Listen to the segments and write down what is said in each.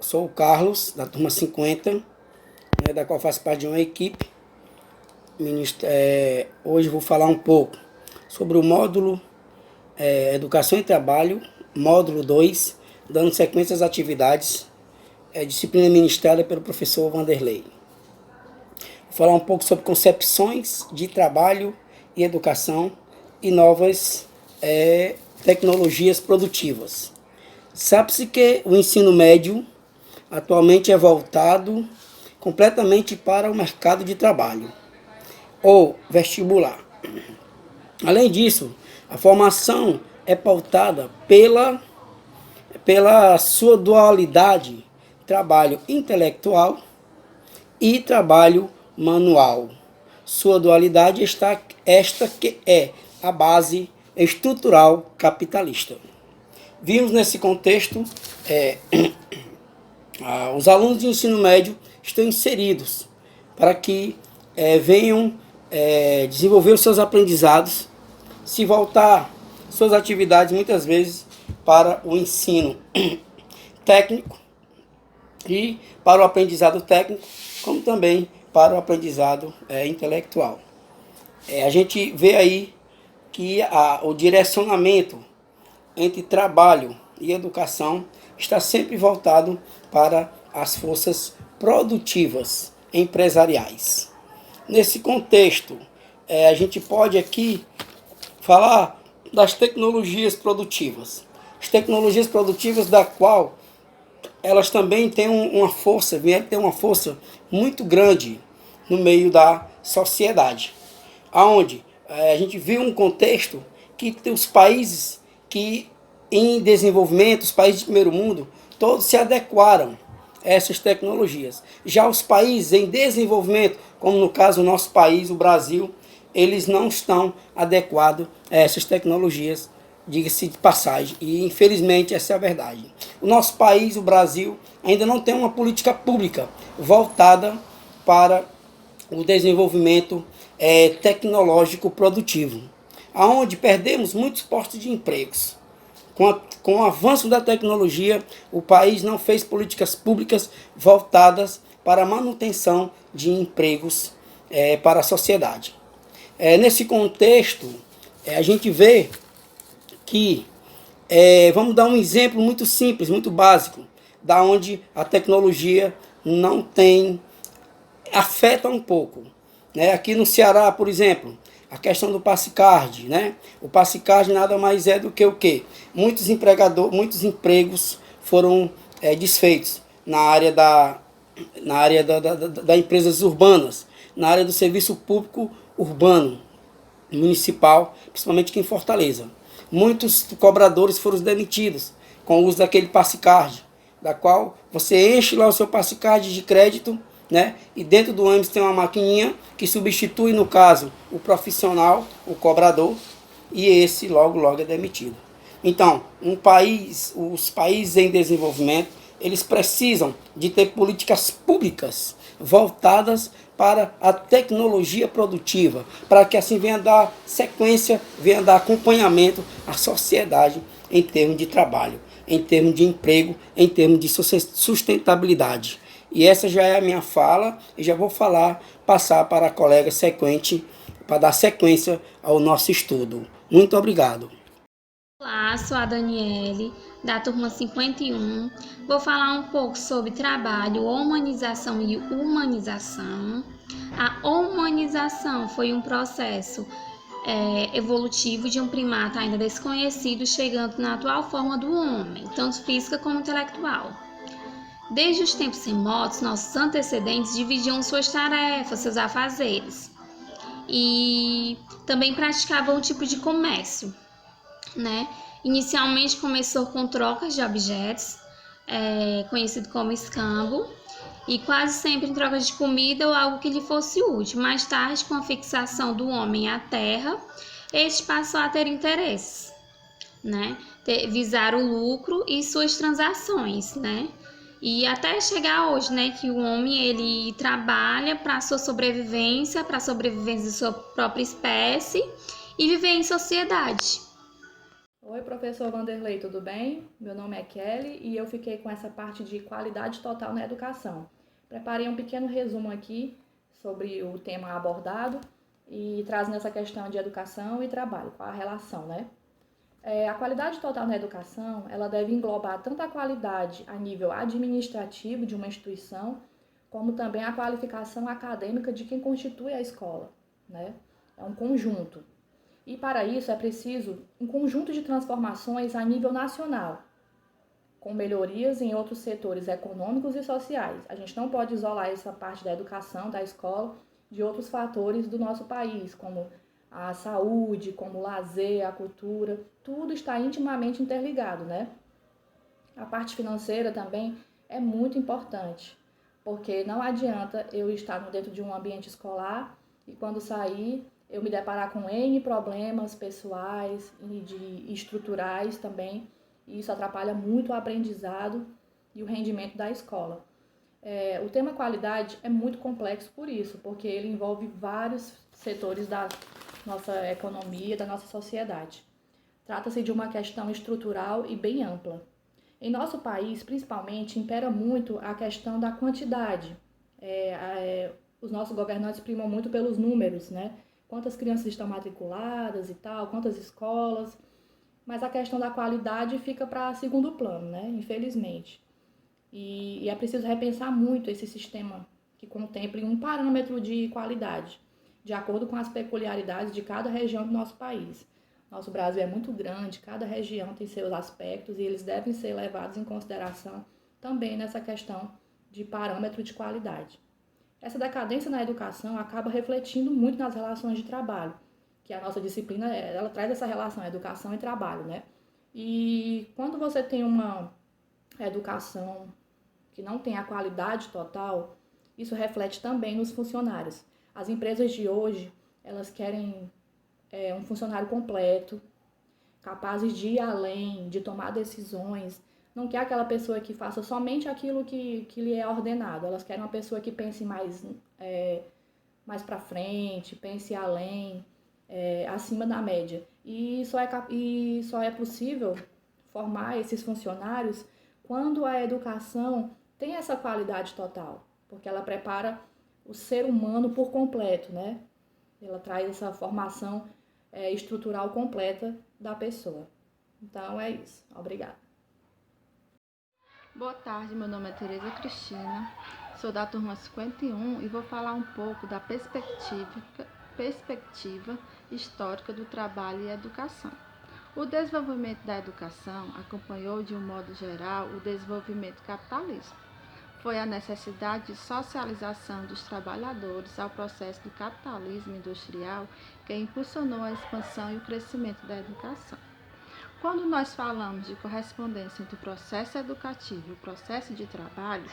sou o Carlos, da turma 50, né, da qual faço parte de uma equipe. Hoje vou falar um pouco sobre o módulo Educação e Trabalho, módulo 2, dando sequência às atividades, disciplina ministrada pelo professor Vanderlei. Vou falar um pouco sobre concepções de trabalho e educação e novas tecnologias produtivas. Sabe-se que o ensino médio atualmente é voltado completamente para o mercado de trabalho, ou vestibular. Além disso, a formação é pautada pela sua dualidade, trabalho intelectual e trabalho manual. Sua dualidade está esta que é a base estrutural capitalista. Vimos nesse contexto, os alunos de ensino médio estão inseridos para que venham desenvolver os seus aprendizados, se voltar suas atividades muitas vezes para o ensino técnico e para o aprendizado técnico, como também para o aprendizado intelectual. A gente vê aí que o direcionamento entre trabalho e educação está sempre voltado para as forças produtivas empresariais. Nesse contexto, a gente pode aqui falar das tecnologias produtivas. As tecnologias produtivas da qual elas também têm vieram ter uma força muito grande no meio da sociedade, aonde a gente viu um contexto que os países que em desenvolvimento, os países de primeiro mundo, todos se adequaram a essas tecnologias. Já os países em desenvolvimento, como no caso o nosso país, o Brasil, eles não estão adequados a essas tecnologias, diga-se de passagem, e infelizmente essa é a verdade. O nosso país, o Brasil, ainda não tem uma política pública voltada para o desenvolvimento tecnológico produtivo, aonde perdemos muitos postos de empregos. Com o avanço da tecnologia, o país não fez políticas públicas voltadas para a manutenção de empregos para a sociedade. Nesse contexto, a gente vê que, vamos dar um exemplo muito simples, muito básico, da onde a tecnologia não tem, afeta um pouco. Aqui no Ceará, por exemplo, a questão do PassiCard, né? O PassiCard nada mais é do que o quê? Muitos empregos foram desfeitos na área das empresas urbanas, na área do serviço público urbano, municipal, principalmente aqui em Fortaleza. Muitos cobradores foram demitidos com o uso daquele PassiCard, da qual você enche lá o seu PassiCard de crédito, né? E dentro do ônibus tem uma maquininha que substitui, no caso, o profissional, o cobrador, e esse logo é demitido. Então, os países em desenvolvimento, eles precisam de ter políticas públicas voltadas para a tecnologia produtiva, para que assim venha dar sequência, venha dar acompanhamento à sociedade em termos de trabalho, em termos de emprego, em termos de sustentabilidade. E essa já é a minha fala, e já vou passar para a colega sequente, para dar sequência ao nosso estudo. Muito obrigado. Olá, sou a Daniele, da turma 51. Vou falar um pouco sobre trabalho, humanização e humanização. A humanização foi um processo evolutivo de um primata ainda desconhecido, chegando na atual forma do homem, tanto física como intelectual. Desde os tempos remotos, nossos antecedentes dividiam suas tarefas, seus afazeres, e também praticavam um tipo de comércio, né? Inicialmente começou com trocas de objetos, conhecido como escambo, e quase sempre em troca de comida ou algo que lhe fosse útil. Mais tarde, com a fixação do homem à terra, este passou a ter interesses, né? Visar o lucro e suas transações, né? E até chegar hoje, né, que o homem ele trabalha para a sua sobrevivência, para a sobrevivência de sua própria espécie e viver em sociedade. Oi, professor Vanderlei, tudo bem? Meu nome é Kelly e eu fiquei com essa parte de qualidade total na educação. Preparei um pequeno resumo aqui sobre o tema abordado e trazendo essa questão de educação e trabalho, qual a relação, né? A qualidade total na educação, ela deve englobar tanto a qualidade a nível administrativo de uma instituição, como também a qualificação acadêmica de quem constitui a escola, né? É um conjunto. E para isso é preciso um conjunto de transformações a nível nacional, com melhorias em outros setores econômicos e sociais. A gente não pode isolar essa parte da educação, da escola, de outros fatores do nosso país, como a saúde, como o lazer, a cultura, tudo está intimamente interligado, né? A parte financeira também é muito importante, porque não adianta eu estar dentro de um ambiente escolar e quando sair eu me deparar com N problemas pessoais e estruturais também, e isso atrapalha muito o aprendizado e o rendimento da escola. O tema qualidade é muito complexo por isso, porque ele envolve vários setores da nossa economia, da nossa sociedade. Trata-se de uma questão estrutural e bem ampla. Em nosso país, principalmente, impera muito a questão da quantidade. Os nossos governantes primam muito pelos números, né? Quantas crianças estão matriculadas e tal, quantas escolas. Mas a questão da qualidade fica para segundo plano, né? Infelizmente. E é preciso repensar muito esse sistema que contemple um parâmetro de qualidade, de acordo com as peculiaridades de cada região do nosso país. Nosso Brasil é muito grande, cada região tem seus aspectos e eles devem ser levados em consideração também nessa questão de parâmetro de qualidade. Essa decadência na educação acaba refletindo muito nas relações de trabalho, que a nossa disciplina ela traz essa relação educação e trabalho, né? E quando você tem uma educação que não tem a qualidade total, isso reflete também nos funcionários. As empresas de hoje, elas querem um funcionário completo, capazes de ir além, de tomar decisões. Não quer aquela pessoa que faça somente aquilo que lhe é ordenado. Elas querem uma pessoa que pense mais para frente, pense além, acima da média. E só é possível formar esses funcionários quando a educação tem essa qualidade total, porque ela prepara o ser humano por completo, né? Ela traz essa formação estrutural completa da pessoa. Então é isso. Obrigada. Boa tarde, meu nome é Tereza Cristina, sou da turma 51 e vou falar um pouco da perspectiva histórica do trabalho e educação. O desenvolvimento da educação acompanhou, de um modo geral, o desenvolvimento capitalista. Foi a necessidade de socialização dos trabalhadores ao processo do capitalismo industrial que impulsionou a expansão e o crescimento da educação. Quando nós falamos de correspondência entre o processo educativo e o processo de trabalho,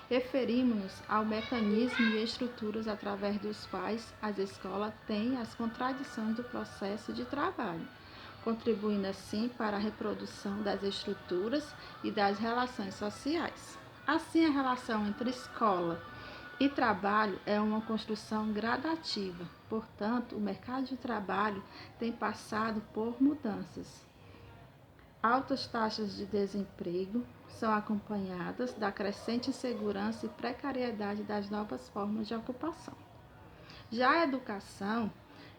referimos-nos ao mecanismo e estruturas através dos quais as escolas têm as contradições do processo de trabalho, contribuindo assim para a reprodução das estruturas e das relações sociais. Assim, a relação entre escola e trabalho é uma construção gradativa, portanto, o mercado de trabalho tem passado por mudanças. Altas taxas de desemprego são acompanhadas da crescente insegurança e precariedade das novas formas de ocupação. Já a educação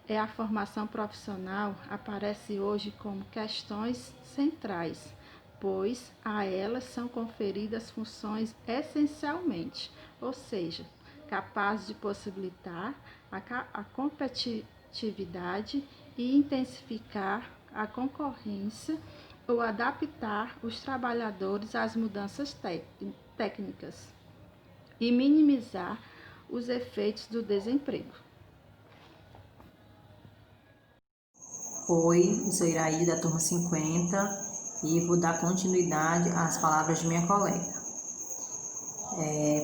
a formação profissional aparece hoje como questões centrais, pois a elas são conferidas funções essencialmente, ou seja, capazes de possibilitar a competitividade e intensificar a concorrência ou adaptar os trabalhadores às mudanças técnicas e minimizar os efeitos do desemprego. Oi, eu sou Iraí, da turma 50, e vou dar continuidade às palavras de minha colega.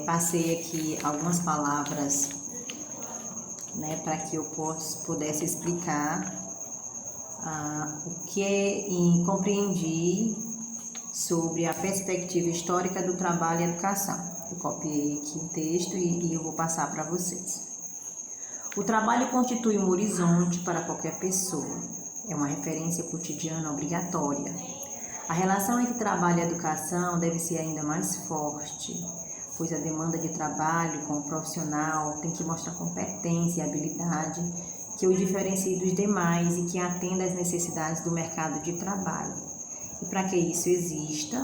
Passei aqui algumas palavras, para que eu pudesse explicar o que compreendi sobre a perspectiva histórica do trabalho e educação. Eu copiei aqui o texto e eu vou passar para vocês. O trabalho constitui um horizonte para qualquer pessoa. é uma referência cotidiana obrigatória. A relação entre trabalho e educação deve ser ainda mais forte, pois a demanda de trabalho com o profissional tem que mostrar competência e habilidade que o diferencie dos demais e que atenda às necessidades do mercado de trabalho. E para que isso exista,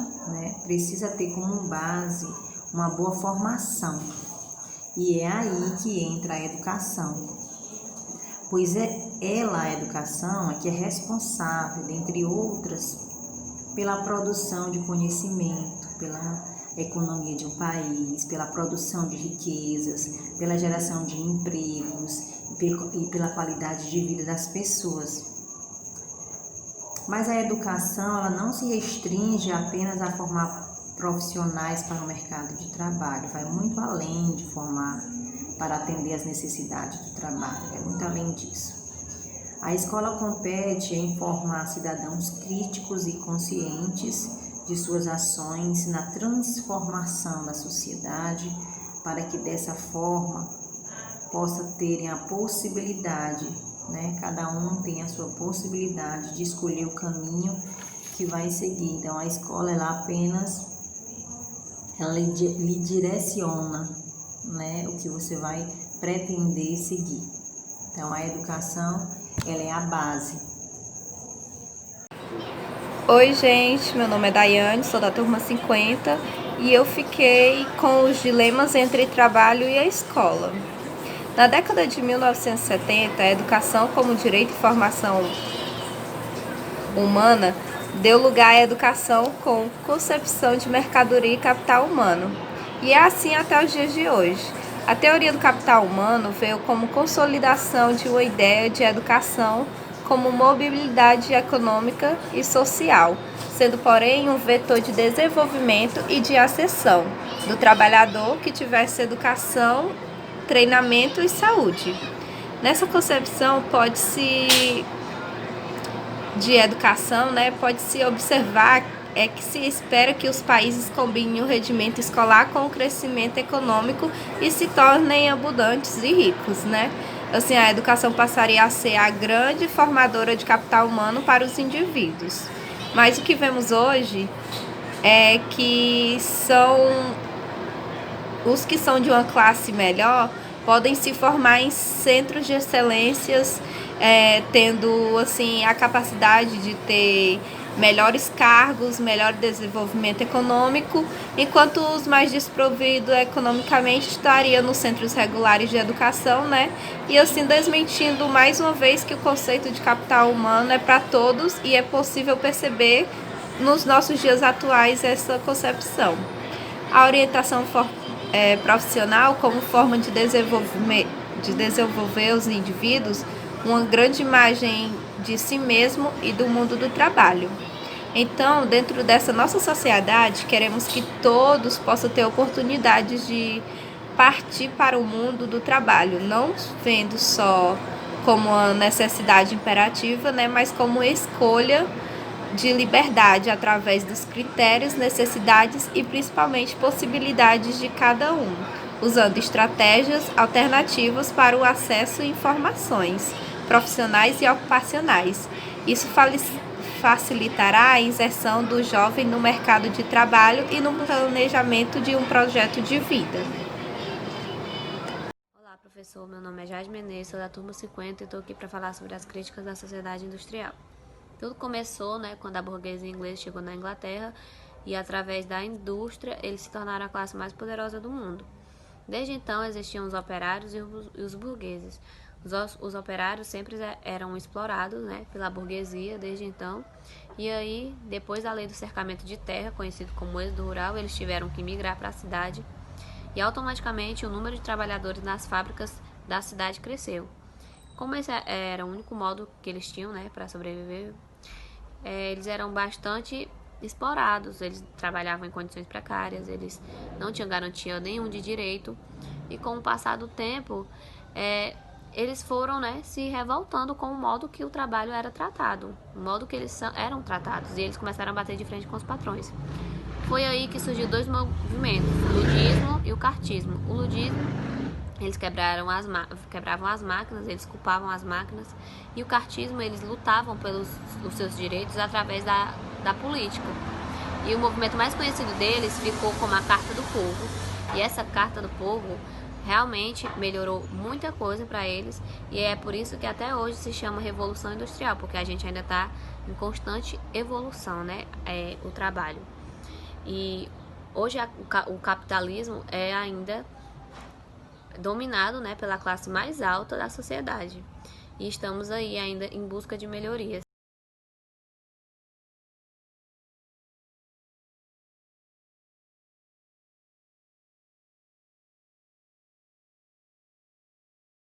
precisa ter como base uma boa formação. E é aí que entra a educação, pois ela, a educação, é que é responsável, dentre outras, pela produção de conhecimento, pela economia de um país, pela produção de riquezas, pela geração de empregos e pela qualidade de vida das pessoas. Mas a educação, ela não se restringe apenas a formar profissionais para o mercado de trabalho, vai muito além de formar para atender às necessidades do trabalho, é muito além disso. A escola compete em formar cidadãos críticos e conscientes de suas ações na transformação da sociedade, para que dessa forma possa terem a possibilidade, cada um tem a sua possibilidade de escolher o caminho que vai seguir. Então a escola ela lhe direciona, o que você vai pretender seguir. Então a educação, ela é a base. Oi gente, meu nome é Daiane, sou da turma 50 e eu fiquei com os dilemas entre trabalho e a escola. Na década de 1970, a educação como direito e formação humana deu lugar à educação com concepção de mercadoria e capital humano. E é assim até os dias de hoje. A teoria do capital humano veio como consolidação de uma ideia de educação como mobilidade econômica e social, sendo, porém, um vetor de desenvolvimento e de ascensão do trabalhador que tivesse educação, treinamento e saúde. Nessa concepção de educação, pode-se observar que se espera que os países combinem o rendimento escolar com o crescimento econômico e se tornem abundantes e ricos, Assim, a educação passaria a ser a grande formadora de capital humano para os indivíduos. Mas o que vemos hoje é que os que são de uma classe melhor podem se formar em centros de excelências, tendo assim a capacidade de ter melhores cargos, melhor desenvolvimento econômico, enquanto os mais desprovidos economicamente estariam nos centros regulares de educação, E assim desmentindo mais uma vez que o conceito de capital humano é para todos e é possível perceber nos nossos dias atuais essa concepção. A orientação profissional como forma de desenvolver os indivíduos uma grande imagem de si mesmo e do mundo do trabalho. Então, dentro dessa nossa sociedade, queremos que todos possam ter oportunidades de partir para o mundo do trabalho, não vendo só como uma necessidade imperativa, mas como escolha de liberdade através dos critérios, necessidades e principalmente possibilidades de cada um, usando estratégias alternativas para o acesso a informações profissionais e ocupacionais. Isso facilitará a inserção do jovem no mercado de trabalho e no planejamento de um projeto de vida. Olá, professor. Meu nome é Jade Menezes, sou da turma 50 e estou aqui para falar sobre as críticas da sociedade industrial. Tudo começou, quando a burguesia inglesa chegou na Inglaterra e, através da indústria, eles se tornaram a classe mais poderosa do mundo. Desde então, existiam os operários e os burgueses. Os operários sempre eram explorados, pela burguesia desde então. E aí, depois da lei do cercamento de terra, conhecido como êxodo rural, eles tiveram que migrar para a cidade. E automaticamente o número de trabalhadores nas fábricas da cidade cresceu. Como esse era o único modo que eles tinham, para sobreviver, eles eram bastante explorados. Eles trabalhavam em condições precárias, eles não tinham garantia nenhum de direito. E com o passar do tempo, eles foram se revoltando com o modo que o trabalho era tratado, o modo que eles eram tratados, e eles começaram a bater de frente com os patrões. Foi aí que surgiu dois movimentos, o ludismo e o cartismo. O ludismo Eles quebravam as máquinas, eles culpavam as máquinas, e o cartismo, eles lutavam pelos os seus direitos através da política. E o movimento mais conhecido deles ficou como a Carta do Povo, e essa Carta do Povo realmente melhorou muita coisa para eles, e é por isso que até hoje se chama Revolução Industrial, porque a gente ainda está em constante evolução, né, o trabalho. E hoje o capitalismo é ainda dominado, né, pela classe mais alta da sociedade. E estamos aí ainda em busca de melhorias.